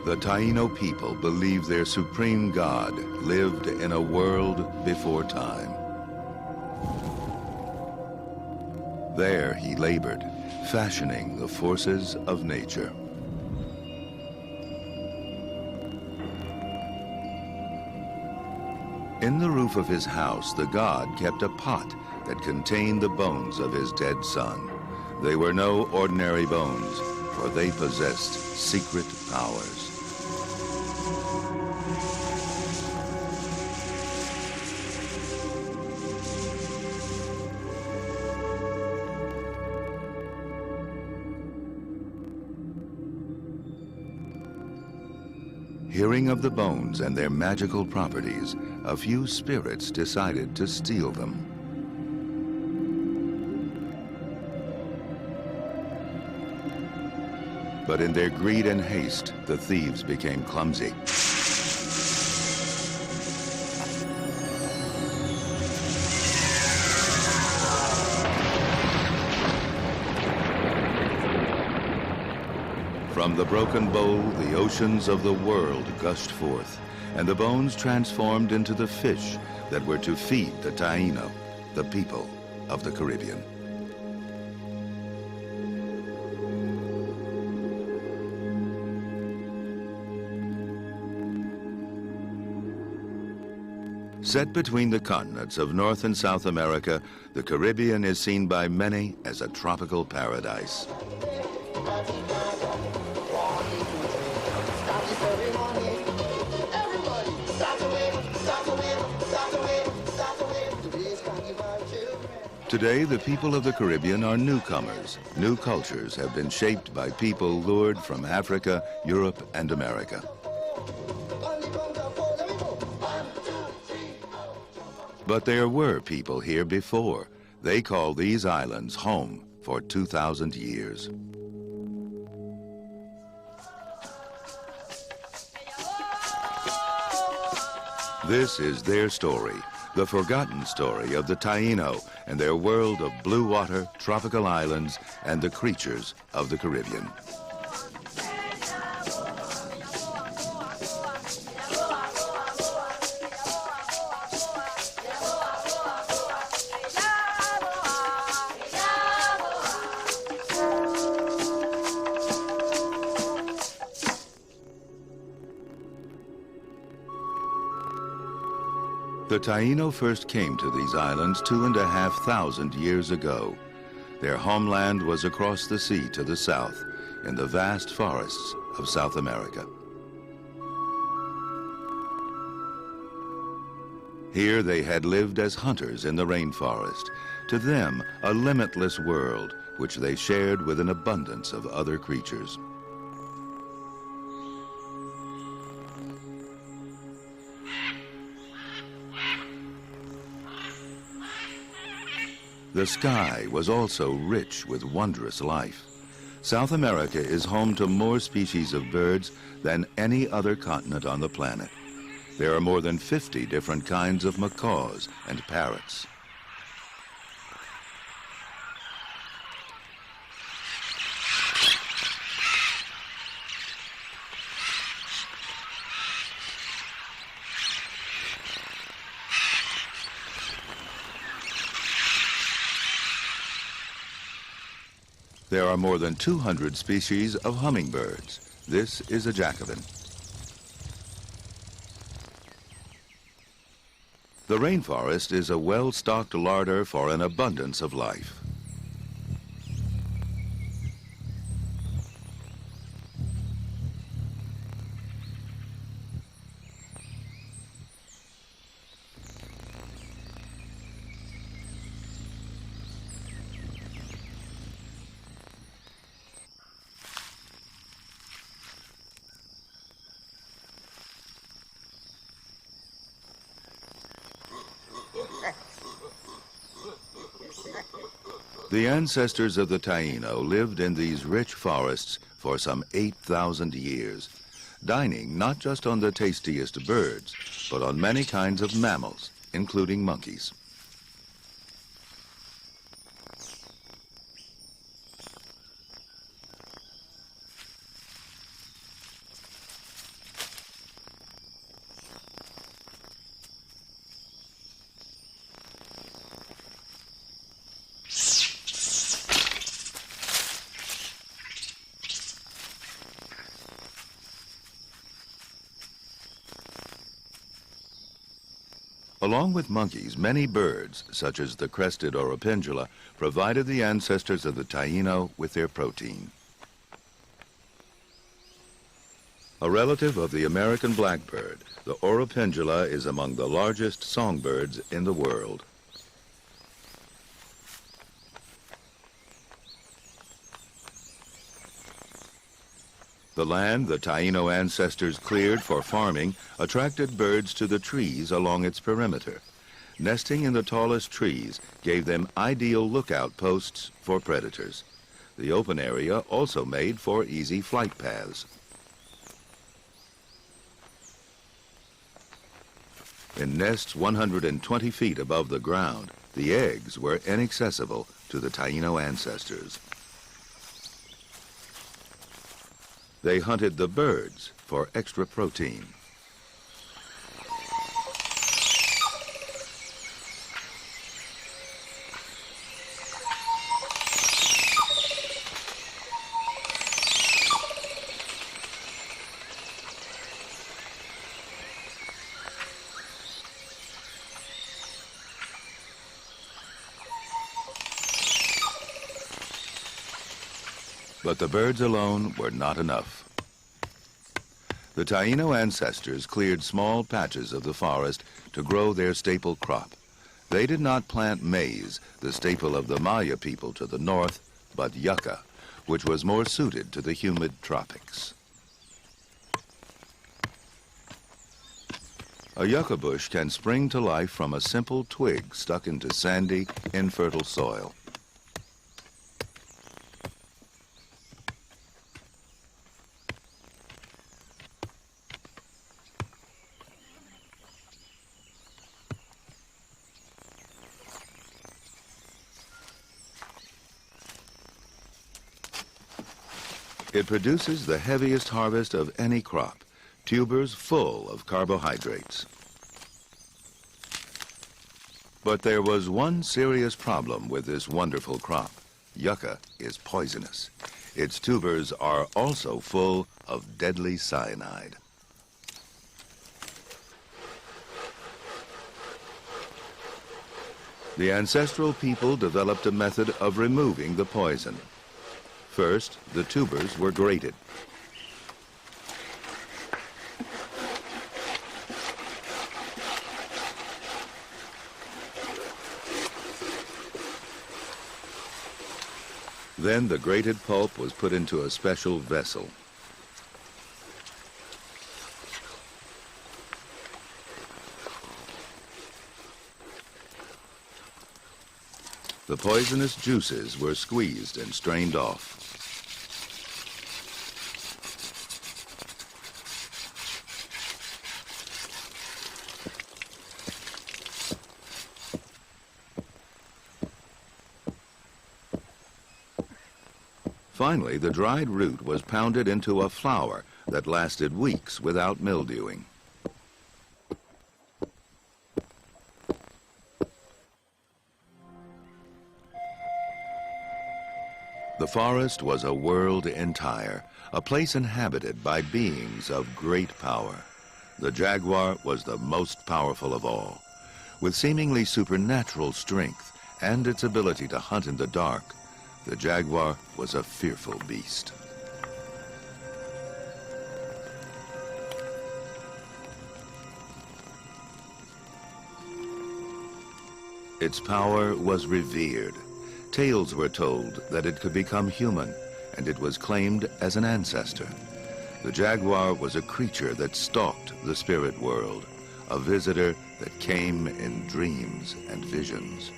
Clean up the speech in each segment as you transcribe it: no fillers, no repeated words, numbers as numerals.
The Taino people believed their supreme god lived in a world before time. There he labored, fashioning the forces of nature. In the roof of his house, the god kept a pot that contained the bones of his dead son. They were no ordinary bones, for they possessed secret powers. Hearing of the bones and their magical properties, a few spirits decided to steal them. But in their greed and haste, the thieves became clumsy. From the broken bowl, the oceans of the world gushed forth, and the bones transformed into the fish that were to feed the Taino, the people of the Caribbean. Set between the continents of North and South America, the Caribbean is seen by many as a tropical paradise. Today, the people of the Caribbean are newcomers. New cultures have been shaped by people lured from Africa, Europe, and America. But there were people here before. They call these islands home for 2,000 years. This is their story, the forgotten story of the Taino and their world of blue water, tropical islands, and the creatures of the Caribbean. The Taino first came to these islands 2,500 years ago. Their homeland was across the sea to the south, in the vast forests of South America. Here they had lived as hunters in the rainforest, to them a limitless world which they shared with an abundance of other creatures. The sky was also rich with wondrous life. South America is home to more species of birds than any other continent on the planet. There are more than 50 different kinds of macaws and parrots. There are more than 200 species of hummingbirds. This is a Jacobin. The rainforest is a well-stocked larder for an abundance of life. The ancestors of the Taino lived in these rich forests for some 8,000 years, dining not just on the tastiest birds, but on many kinds of mammals, including monkeys. Along with monkeys, many birds, such as the crested oropendula, provided the ancestors of the Taino with their protein. A relative of the American blackbird, the oropendula is among the largest songbirds in the world. The land the Taino ancestors cleared for farming attracted birds to the trees along its perimeter. Nesting in the tallest trees gave them ideal lookout posts for predators. The open area also made for easy flight paths. In nests 120 feet above the ground, the eggs were inaccessible to the Taino ancestors. They hunted the birds for extra protein. But the birds alone were not enough. The Taino ancestors cleared small patches of the forest to grow their staple crop. They did not plant maize, the staple of the Maya people to the north, but yucca, which was more suited to the humid tropics. A yucca bush can spring to life from a simple twig stuck into sandy, infertile soil. It produces the heaviest harvest of any crop, tubers full of carbohydrates. But there was one serious problem with this wonderful crop. Yucca is poisonous. Its tubers are also full of deadly cyanide. The ancestral people developed a method of removing the poison. First, the tubers were grated. Then the grated pulp was put into a special vessel. The poisonous juices were squeezed and strained off. Finally, the dried root was pounded into a flour that lasted weeks without mildewing. The forest was a world entire, a place inhabited by beings of great power. The jaguar was the most powerful of all. With seemingly supernatural strength and its ability to hunt in the dark, the jaguar was a fearful beast. Its power was revered. Tales were told that it could become human, and it was claimed as an ancestor. The jaguar was a creature that stalked the spirit world, a visitor that came in dreams and visions.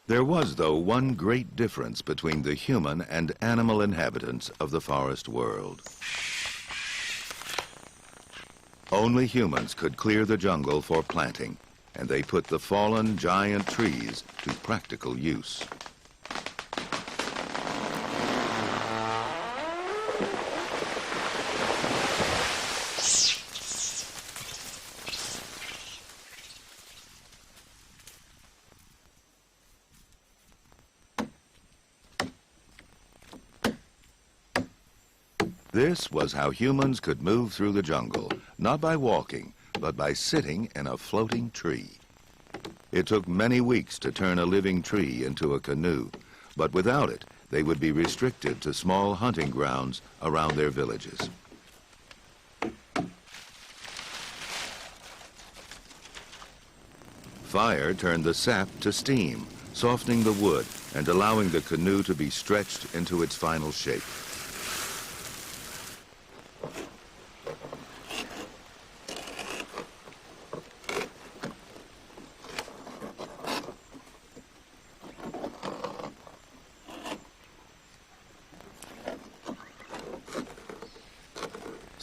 There was, though, one great difference between the human and animal inhabitants of the forest world. Only humans could clear the jungle for planting, and they put the fallen giant trees to practical use. This was how humans could move through the jungle, not by walking, but by sitting in a floating tree. It took many weeks to turn a living tree into a canoe, but without it, they would be restricted to small hunting grounds around their villages. Fire turned the sap to steam, softening the wood and allowing the canoe to be stretched into its final shape.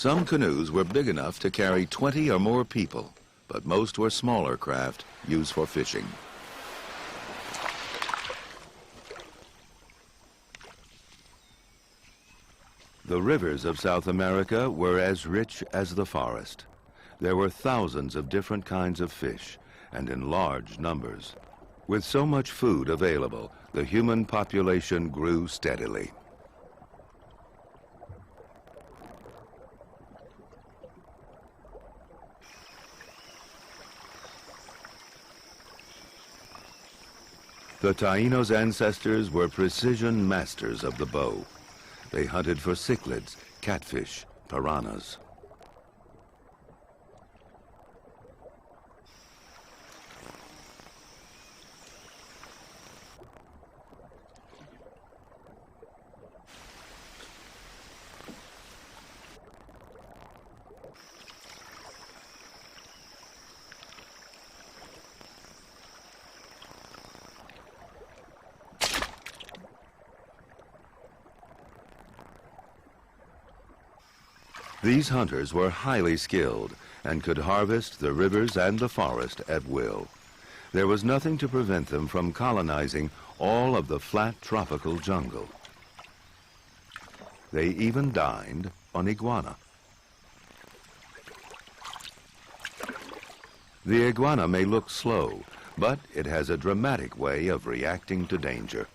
Some canoes were big enough to carry 20 or more people, but most were smaller craft used for fishing. The rivers of South America were as rich as the forest. There were thousands of different kinds of fish, and in large numbers. With so much food available, the human population grew steadily. The Taínos' ancestors were precision masters of the bow. They hunted for cichlids, catfish, piranhas. These hunters were highly skilled and could harvest the rivers and the forest at will. There was nothing to prevent them from colonizing all of the flat tropical jungle. They even dined on iguana. The iguana may look slow, but it has a dramatic way of reacting to danger.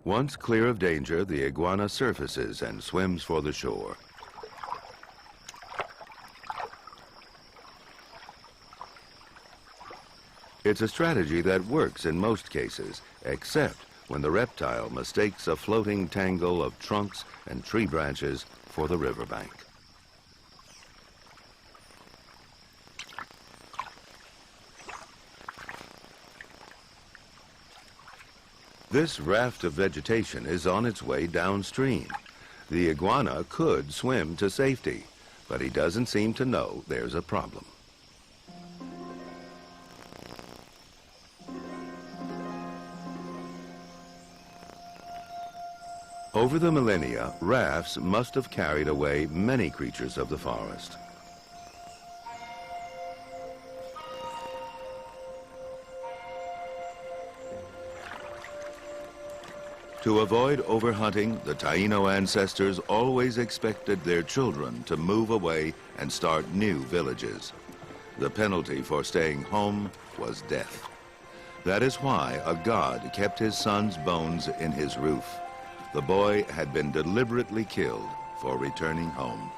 Once clear of danger, the iguana surfaces and swims for the shore. It's a strategy that works in most cases, except when the reptile mistakes a floating tangle of trunks and tree branches for the riverbank. This raft of vegetation is on its way downstream. The iguana could swim to safety, but he doesn't seem to know there's a problem. Over the millennia, rafts must have carried away many creatures of the forest. To avoid overhunting, the Taíno ancestors always expected their children to move away and start new villages. The penalty for staying home was death. That is why a god kept his son's bones in his roof. The boy had been deliberately killed for returning home.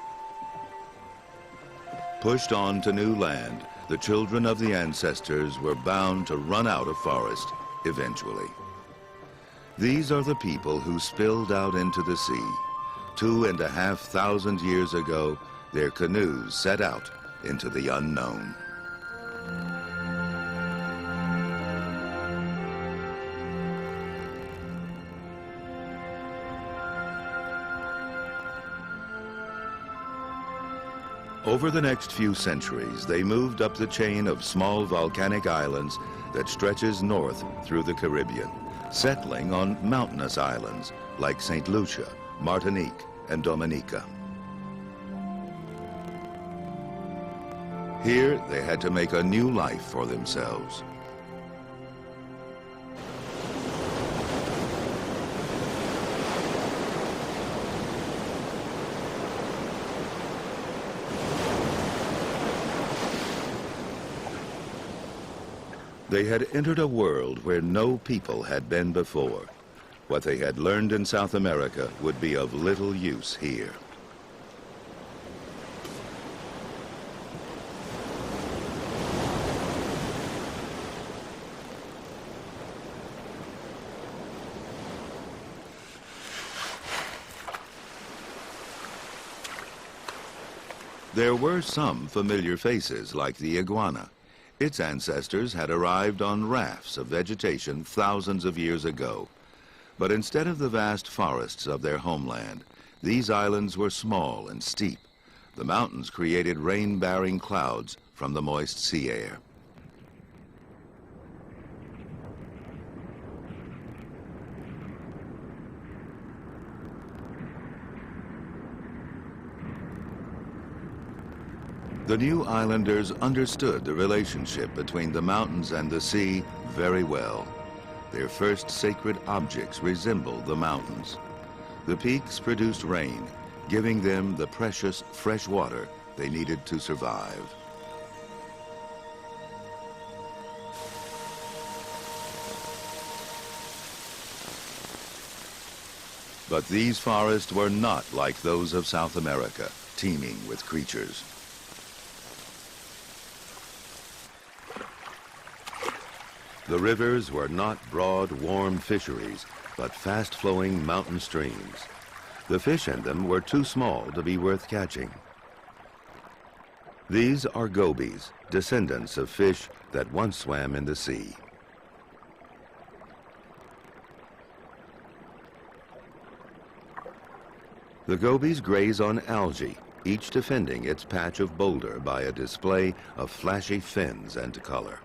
Pushed on to new land, the children of the ancestors were bound to run out of forest eventually. These are the people who spilled out into the sea. 2,500 years ago, their canoes set out into the unknown. Over the next few centuries, they moved up the chain of small volcanic islands that stretches north through the Caribbean, settling on mountainous islands like St. Lucia, Martinique, and Dominica. Here, they had to make a new life for themselves. They had entered a world where no people had been before. What they had learned in South America would be of little use here. There were some familiar faces, like the iguana. Its ancestors had arrived on rafts of vegetation thousands of years ago. But instead of the vast forests of their homeland, these islands were small and steep. The mountains created rain-bearing clouds from the moist sea air. The new islanders understood the relationship between the mountains and the sea very well. Their first sacred objects resembled the mountains. The peaks produced rain, giving them the precious fresh water they needed to survive. But these forests were not like those of South America, teeming with creatures. The rivers were not broad, warm fisheries, but fast-flowing mountain streams. The fish in them were too small to be worth catching. These are gobies, descendants of fish that once swam in the sea. The gobies graze on algae, each defending its patch of boulder by a display of flashy fins and color.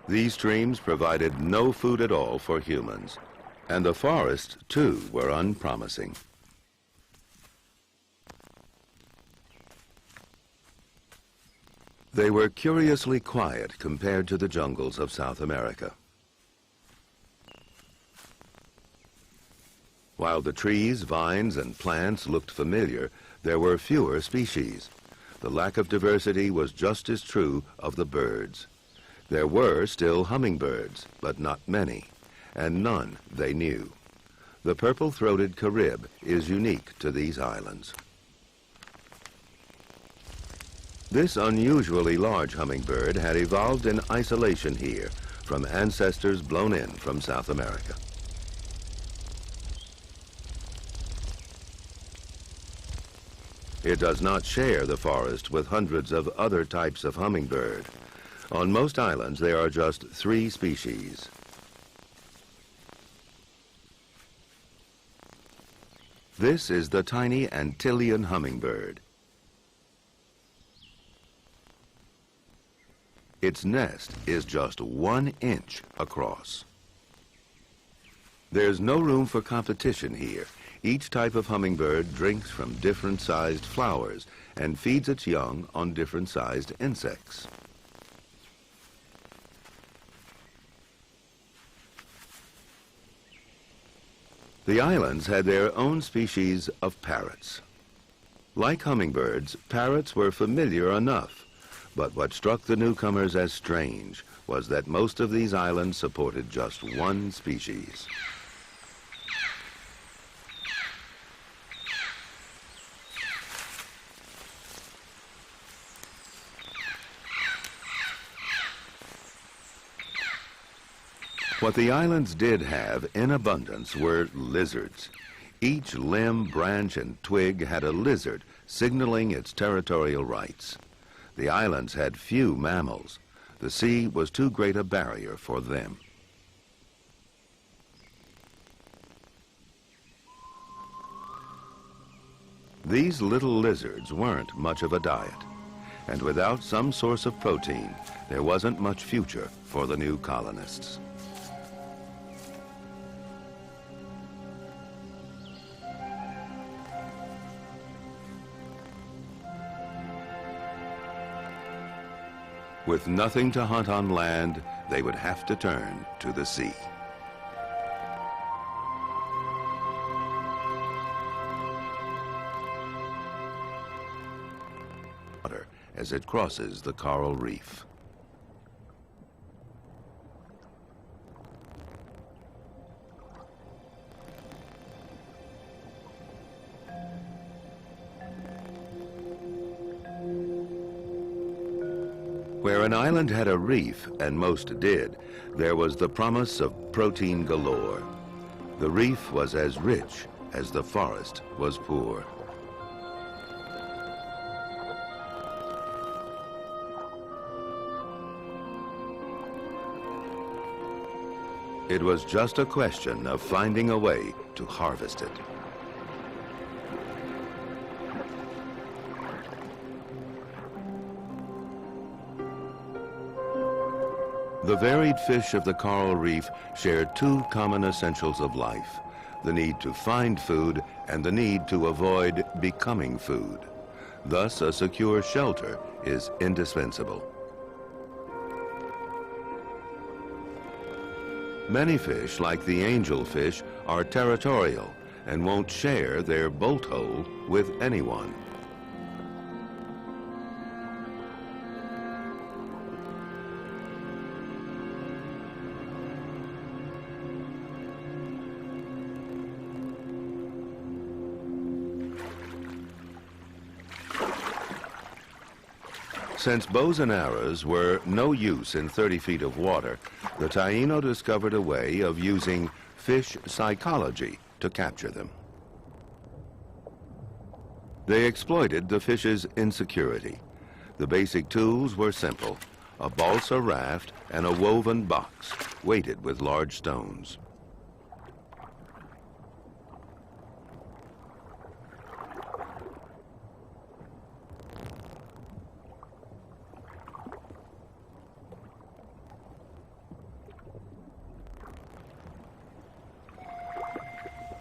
These streams provided no food at all for humans, and the forests, too, were unpromising. They were curiously quiet compared to the jungles of South America. While the trees, vines, and plants looked familiar, there were fewer species. The lack of diversity was just as true of the birds. There were still hummingbirds, but not many, and none they knew. The purple-throated carib is unique to these islands. This unusually large hummingbird had evolved in isolation here from ancestors blown in from South America. It does not share the forest with hundreds of other types of hummingbird. On most islands, there are just 3 species. This is the tiny Antillean hummingbird. Its nest is just 1 inch across. There's no room for competition here. Each type of hummingbird drinks from different-sized flowers and feeds its young on different-sized insects. The islands had their own species of parrots. Like hummingbirds, parrots were familiar enough, but what struck the newcomers as strange was that most of these islands supported just 1 species. What the islands did have in abundance were lizards. Each limb, branch, and twig had a lizard signaling its territorial rights. The islands had few mammals. The sea was too great a barrier for them. These little lizards weren't much of a diet, and without some source of protein, there wasn't much future for the new colonists. With nothing to hunt on land, they would have to turn to the sea. As it crosses the coral reef. Where an island had a reef, and most did, there was the promise of protein galore. The reef was as rich as the forest was poor. It was just a question of finding a way to harvest it. The varied fish of the coral reef share two common essentials of life: the need to find food and the need to avoid becoming food. Thus, a secure shelter is indispensable. Many fish, like the angelfish, are territorial and won't share their bolt hole with anyone. Since bows and arrows were no use in 30 feet of water, the Taino discovered a way of using fish psychology to capture them. They exploited the fish's insecurity. The basic tools were simple: a balsa raft and a woven box weighted with large stones.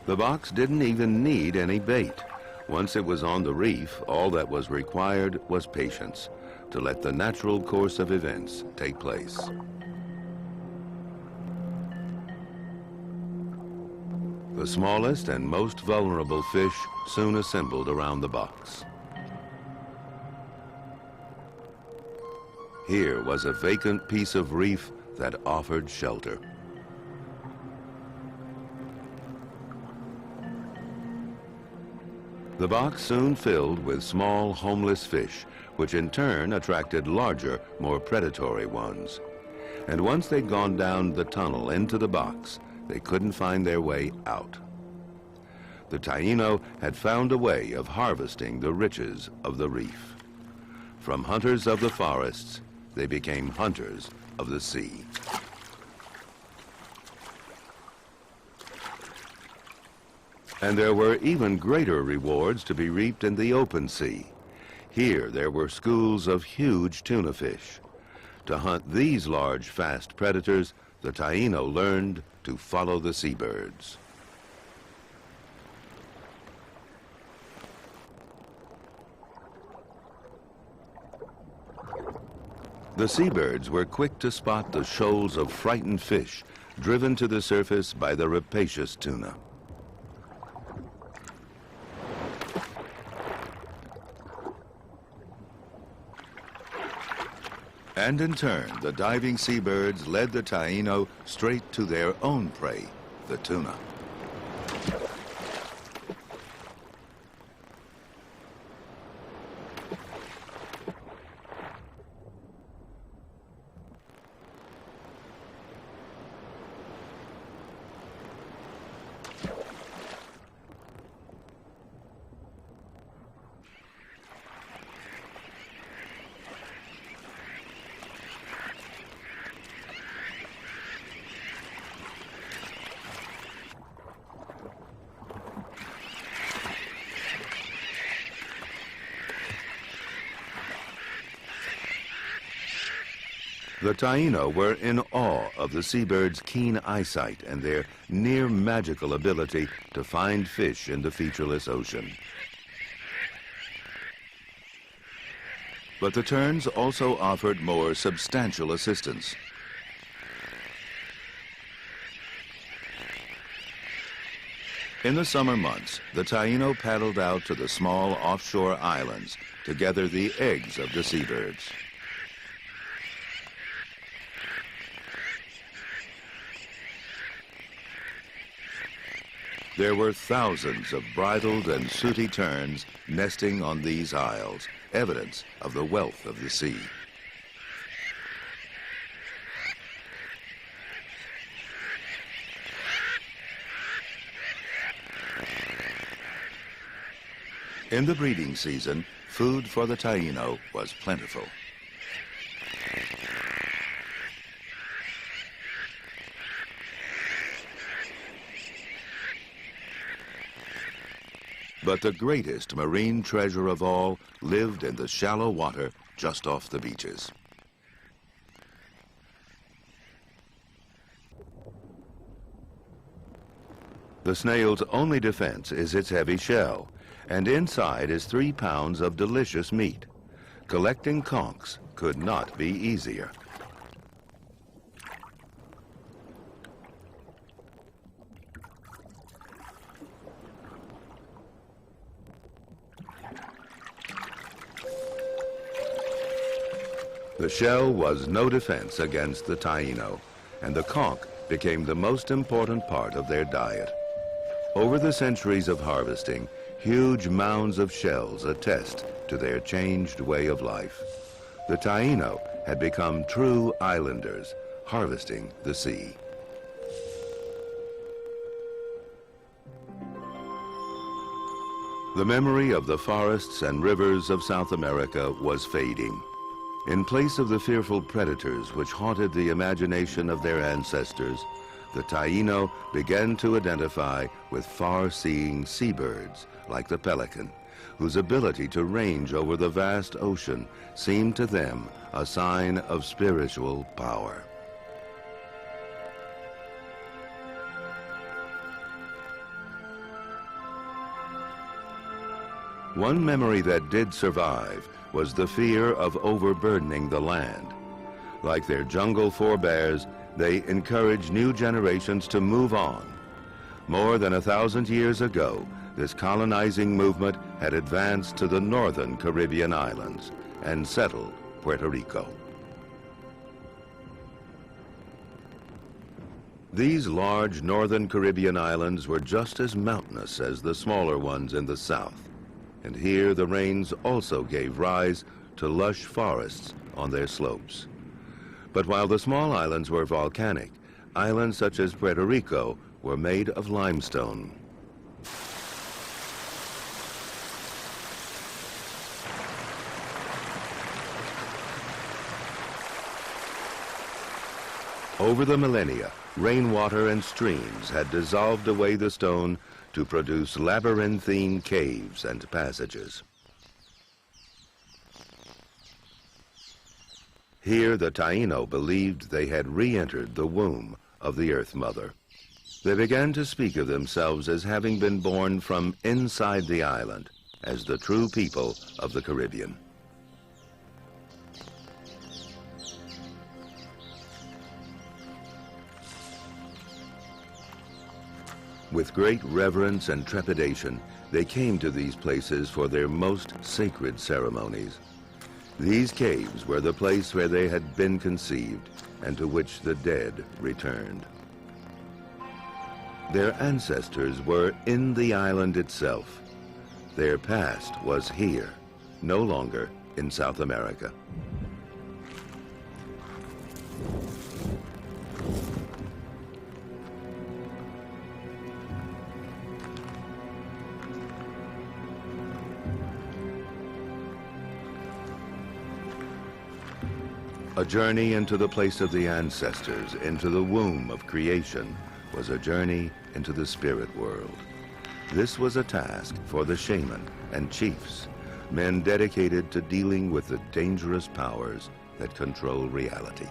The box didn't even need any bait. Once it was on the reef, all that was required was patience to let the natural course of events take place. The smallest and most vulnerable fish soon assembled around the box. Here was a vacant piece of reef that offered shelter. The box soon filled with small, homeless fish, which in turn attracted larger, more predatory ones. And once they'd gone down the tunnel into the box, they couldn't find their way out. The Taino had found a way of harvesting the riches of the reef. From hunters of the forests, they became hunters of the sea. And there were even greater rewards to be reaped in the open sea. Here there were schools of huge tuna fish. To hunt these large, fast predators, the Taino learned to follow the seabirds. The seabirds were quick to spot the shoals of frightened fish driven to the surface by the rapacious tuna. And in turn, the diving seabirds led the Taino straight to their own prey, the tuna. The Taino were in awe of the seabirds' keen eyesight and their near magical ability to find fish in the featureless ocean. But the terns also offered more substantial assistance. In the summer months, the Taino paddled out to the small offshore islands to gather the eggs of the seabirds. There were thousands of bridled and sooty terns nesting on these isles, evidence of the wealth of the sea. In the breeding season, food for the Taino was plentiful. But the greatest marine treasure of all lived in the shallow water just off the beaches. The snail's only defense is its heavy shell, and inside is 3 pounds of delicious meat. Collecting conchs could not be easier. The shell was no defense against the Taino, and the conch became the most important part of their diet. Over the centuries of harvesting, huge mounds of shells attest to their changed way of life. The Taino had become true islanders, harvesting the sea. The memory of the forests and rivers of South America was fading. In place of the fearful predators which haunted the imagination of their ancestors, the Taino began to identify with far-seeing seabirds like the pelican, whose ability to range over the vast ocean seemed to them a sign of spiritual power. One memory that did survive was the fear of overburdening the land. Like their jungle forebears, they encouraged new generations to move on. More than 1,000 years ago, this colonizing movement had advanced to the northern Caribbean islands and settled Puerto Rico. These large northern Caribbean islands were just as mountainous as the smaller ones in the south, and here the rains also gave rise to lush forests on their slopes. But while the small islands were volcanic, islands such as Puerto Rico were made of limestone. Over the millennia, rainwater and streams had dissolved away the stone to produce labyrinthine caves and passages. Here the Taino believed they had re-entered the womb of the Earth Mother. They began to speak of themselves as having been born from inside the island, as the true people of the Caribbean. With great reverence and trepidation, they came to these places for their most sacred ceremonies. These caves were the place where they had been conceived and to which the dead returned. Their ancestors were in the island itself. Their past was here, no longer in South America. A journey into the place of the ancestors, into the womb of creation, was a journey into the spirit world. This was a task for the shaman and chiefs, men dedicated to dealing with the dangerous powers that control reality.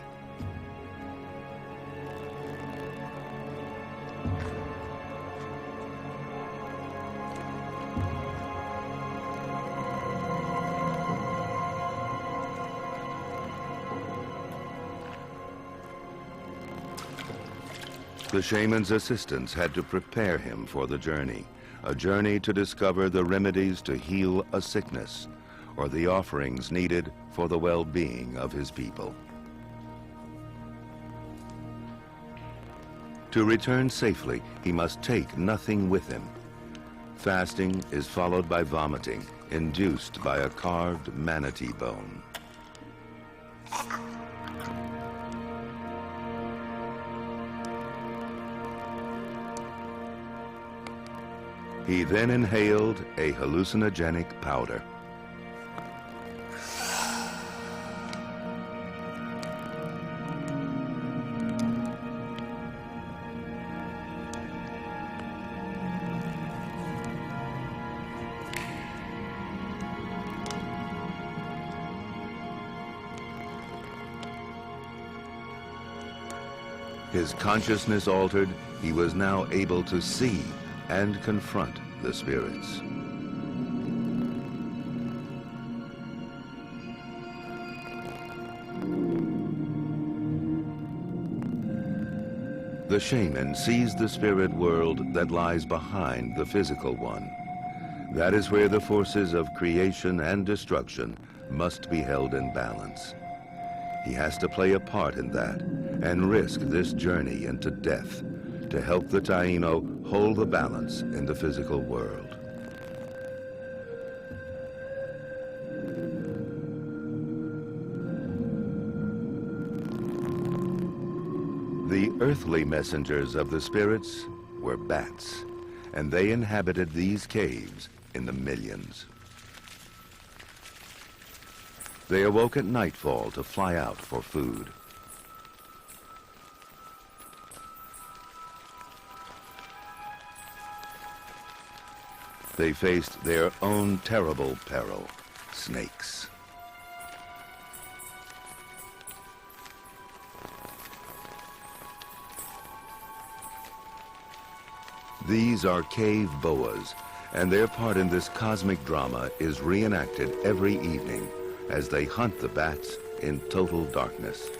The shaman's assistants had to prepare him for the journey, a journey to discover the remedies to heal a sickness, or the offerings needed for the well-being of his people. To return safely, he must take nothing with him. Fasting is followed by vomiting, induced by a carved manatee bone. He then inhaled a hallucinogenic powder. His consciousness altered, he was now able to see and confront the spirits. The shaman sees the spirit world that lies behind the physical one. That is where the forces of creation and destruction must be held in balance. He has to play a part in that and risk this journey into death to help the Taino hold the balance in the physical world. The earthly messengers of the spirits were bats, and they inhabited these caves in the millions. They awoke at nightfall to fly out for food. They faced their own terrible peril, snakes. These are cave boas, and their part in this cosmic drama is reenacted every evening as they hunt the bats in total darkness.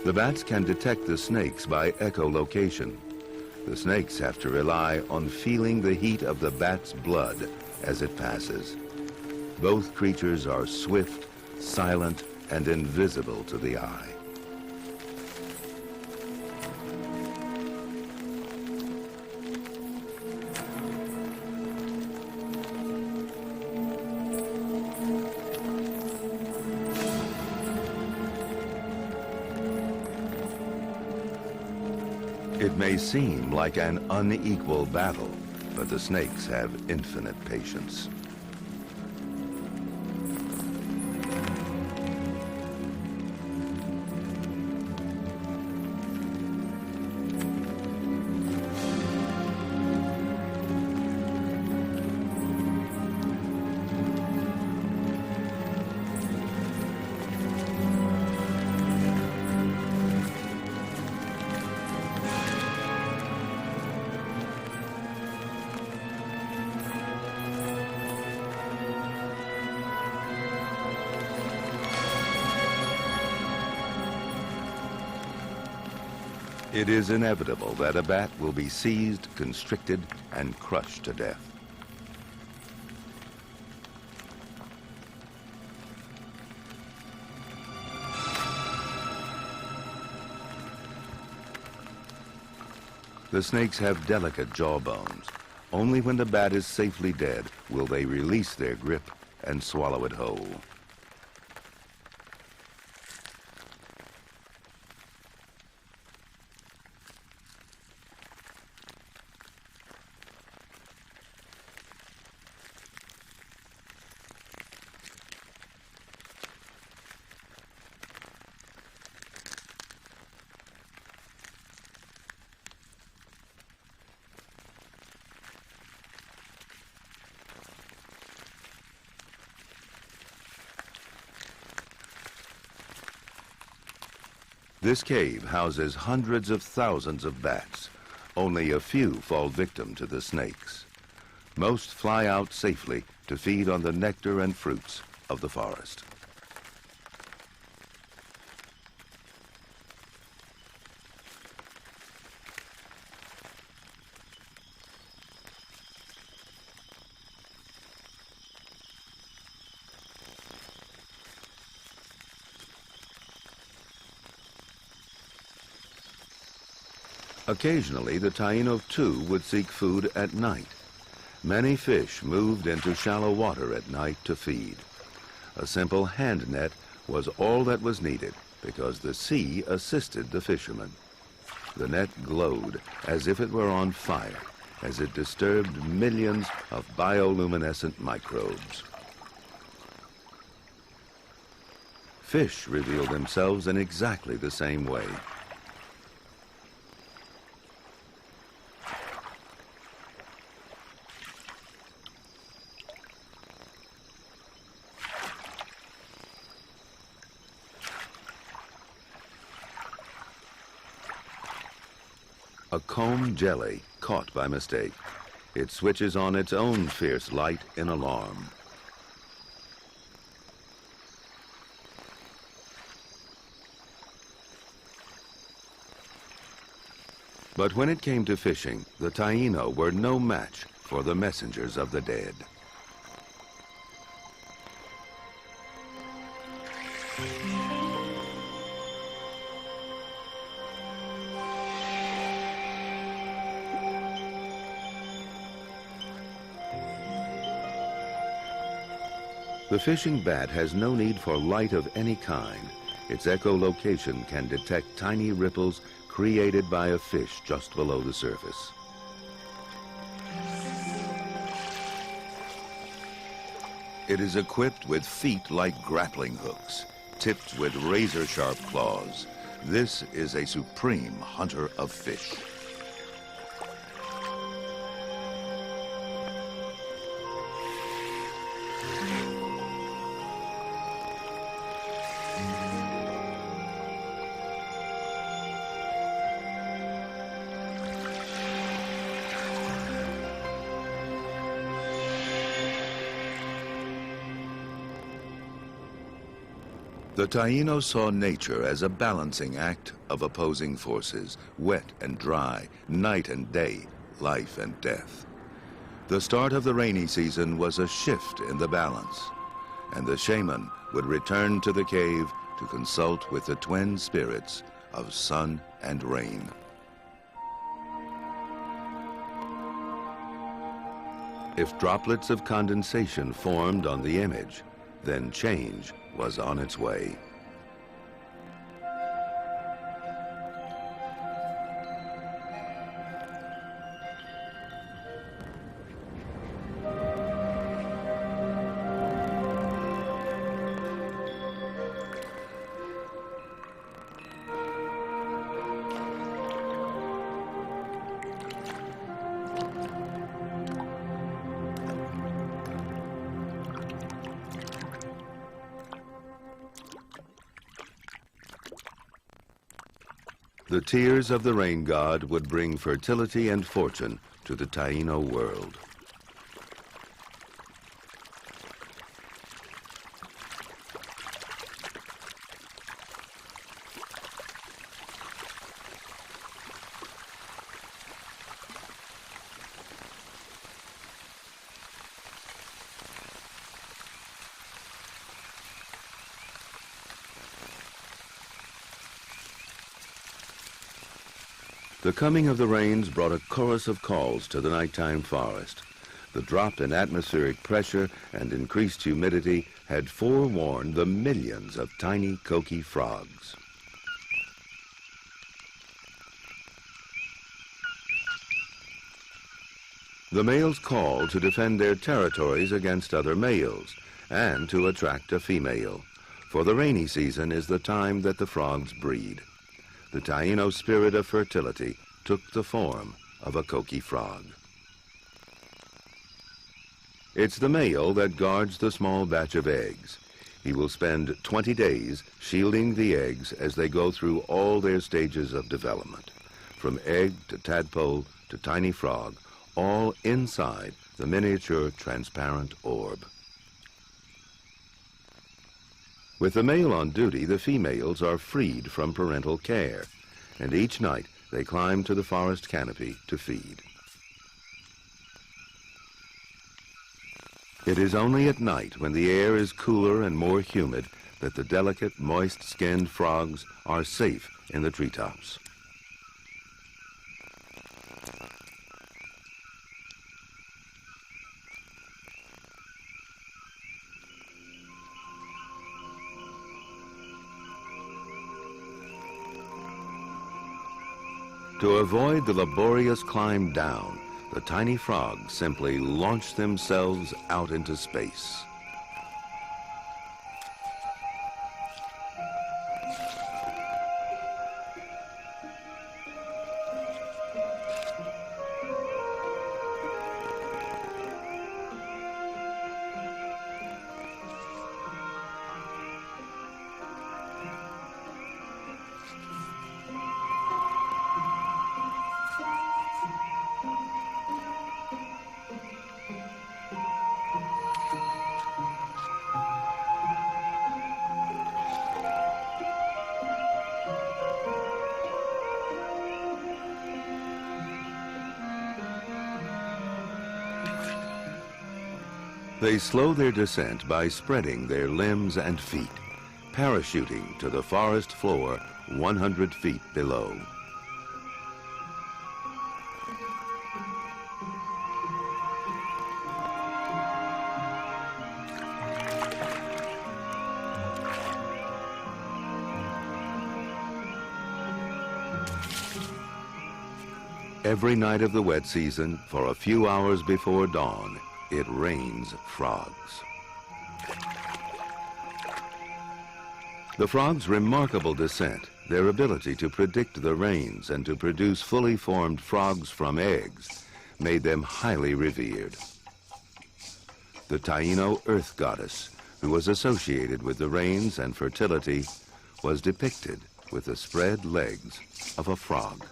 The bats can detect the snakes by echolocation. The snakes have to rely on feeling the heat of the bat's blood as it passes. Both creatures are swift, silent, and invisible to the eye. It may seem like an unequal battle, but the snakes have infinite patience. It is inevitable that a bat will be seized, constricted, and crushed to death. The snakes have delicate jawbones. Only when the bat is safely dead will they release their grip and swallow it whole. This cave houses hundreds of thousands of bats. Only a few fall victim to the snakes. Most fly out safely to feed on the nectar and fruits of the forest. Occasionally, the taino too would seek food at night. Many fish moved into shallow water at night to feed. A simple hand net was all that was needed because the sea assisted the fishermen. The net glowed as if it were on fire as it disturbed millions of bioluminescent microbes. Fish revealed themselves in exactly the same way. A comb jelly caught by mistake. It switches on its own fierce light in alarm. But when it came to fishing, the taino were no match for the messengers of the dead. The fishing bat has no need for light of any kind. Its echolocation can detect tiny ripples created by a fish just below the surface. It is equipped with feet like grappling hooks, tipped with razor-sharp claws. This is a supreme hunter of fish. The taino saw nature as a balancing act of opposing forces, wet and dry, night and day, life and death. The start of the rainy season was a shift in the balance, and the shaman would return to the cave to consult with the twin spirits of sun and rain. If droplets of condensation formed on the image, then change was on its way. The tears of the rain god would bring fertility and fortune to the taino world. The coming of the rains brought a chorus of calls to the nighttime forest. The drop in atmospheric pressure and increased humidity had forewarned the millions of tiny coqui frogs. The males call to defend their territories against other males and to attract a female, for the rainy season is the time that the frogs breed. The taino spirit of fertility took the form of a coqui frog. It's the male that guards the small batch of eggs. He will spend 20 days shielding the eggs as they go through all their stages of development, from egg to tadpole to tiny frog, all inside the miniature transparent orb. With the male on duty, the females are freed from parental care, and each night they climb to the forest canopy to feed. It is only at night, when the air is cooler and more humid, that the delicate, moist-skinned frogs are safe in the treetops. To avoid the laborious climb down, the tiny frogs simply launch themselves out into space. They slow their descent by spreading their limbs and feet, parachuting to the forest floor 100 feet below. Every night of the wet season, for a few hours before dawn, it rains frogs. The frogs' remarkable descent, their ability to predict the rains and to produce fully formed frogs from eggs, made them highly revered. The Taino earth goddess, who was associated with the rains and fertility, was depicted with the spread legs of a frog.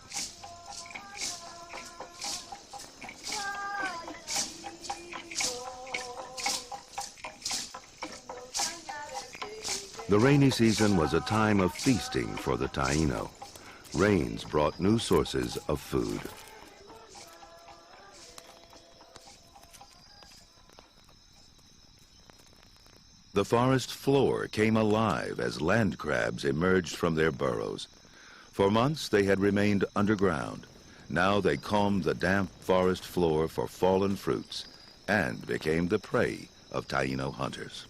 The rainy season was a time of feasting for the Taino. Rains brought new sources of food. The forest floor came alive as land crabs emerged from their burrows. For months they had remained underground. Now they combed the damp forest floor for fallen fruits and became the prey of Taino hunters.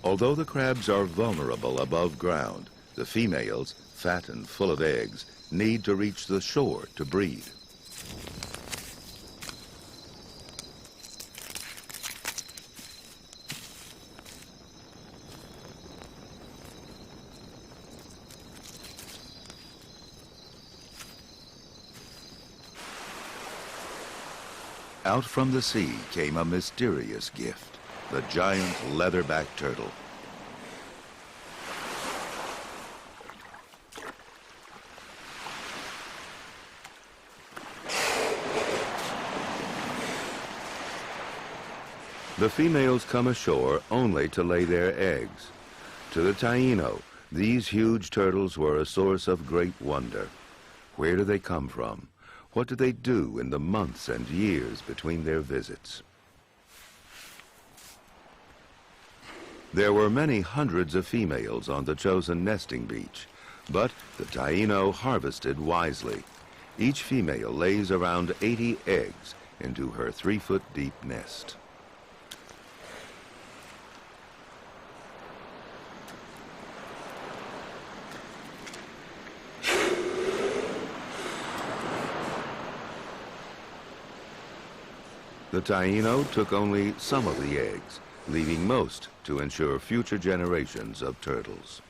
Although the crabs are vulnerable above ground, the females, fat and full of eggs, need to reach the shore to breed. Out from the sea came a mysterious gift, the giant leatherback turtle. The females come ashore only to lay their eggs. To the Taino, these huge turtles were a source of great wonder. Where do they come from? What do they do in the months and years between their visits? There were many hundreds of females on the chosen nesting beach, but the Taino harvested wisely. Each female lays around 80 eggs into her 3-foot-deep nest. The Taino took only some of the eggs, leaving most to ensure future generations of turtles.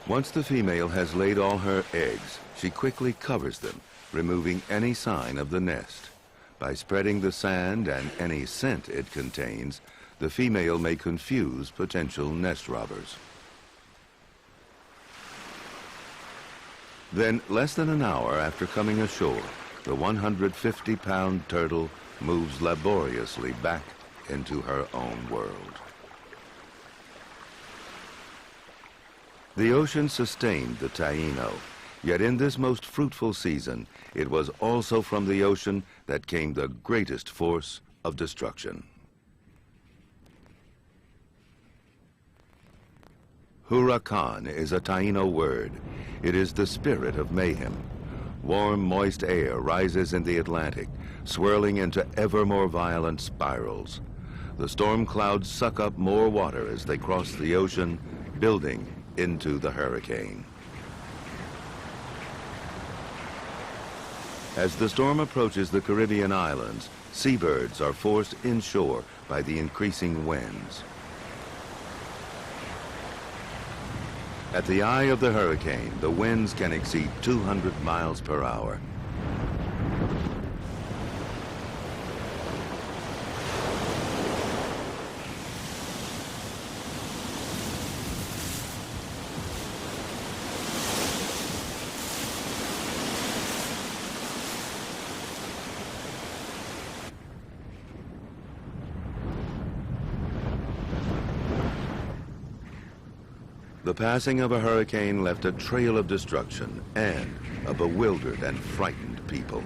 Once the female has laid all her eggs, she quickly covers them, removing any sign of the nest. By spreading the sand and any scent it contains, the female may confuse potential nest robbers. Then, less than an hour after coming ashore, the 150-pound turtle moves laboriously back into her own world. The ocean sustained the Taino, yet in this most fruitful season, it was also from the ocean that came the greatest force of destruction. Huracan is a Taino word. It is the spirit of mayhem. Warm, moist air rises in the Atlantic, swirling into ever more violent spirals. The storm clouds suck up more water as they cross the ocean, building into the hurricane. As the storm approaches the Caribbean islands, seabirds are forced inshore by the increasing winds. At the eye of the hurricane, the winds can exceed 200 miles per hour. The passing of a hurricane left a trail of destruction and a bewildered and frightened people.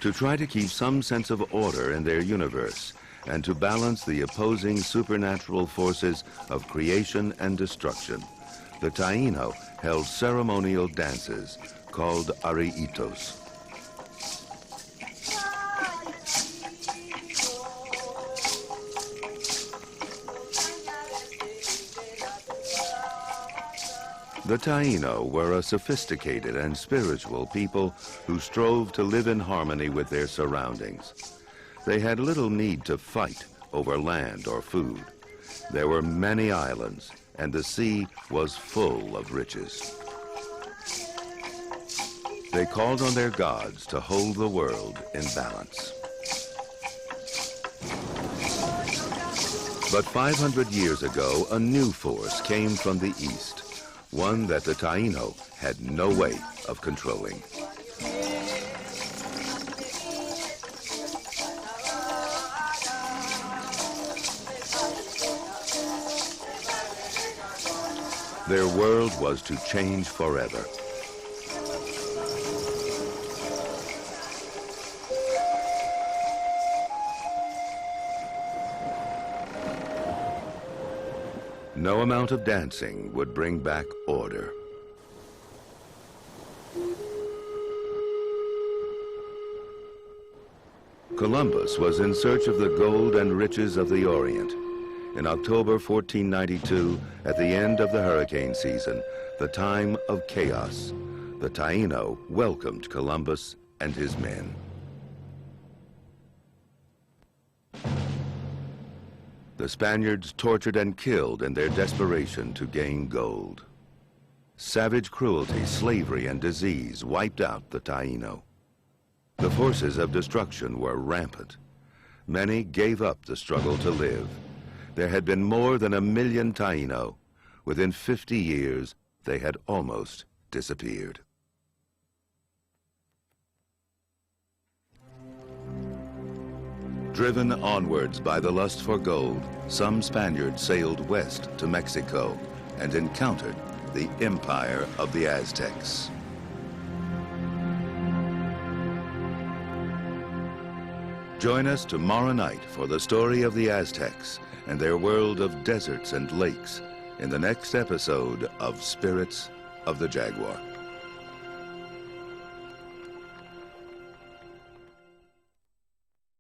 To try to keep some sense of order in their universe and to balance the opposing supernatural forces of creation and destruction, the Taino held ceremonial dances called ariitos. The Taino were a sophisticated and spiritual people who strove to live in harmony with their surroundings. They had little need to fight over land or food. There were many islands, and the sea was full of riches. They called on their gods to hold the world in balance. But 500 years ago, a new force came from the east, one that the Taino had no way of controlling. Their world was to change forever. No amount of dancing would bring back order. Columbus was in search of the gold and riches of the Orient. In October 1492, at the end of the hurricane season, the time of chaos, the Taino welcomed Columbus and his men. The Spaniards tortured and killed in their desperation to gain gold. Savage cruelty, slavery, and disease wiped out the Taino. The forces of destruction were rampant. Many gave up the struggle to live. There had been more than 1 million Taino. Within 50 years, they had almost disappeared. Driven onwards by the lust for gold, some Spaniards sailed west to Mexico and encountered the empire of the Aztecs. Join us tomorrow night for the story of the Aztecs and their world of deserts and lakes in the next episode of Spirits of the Jaguar.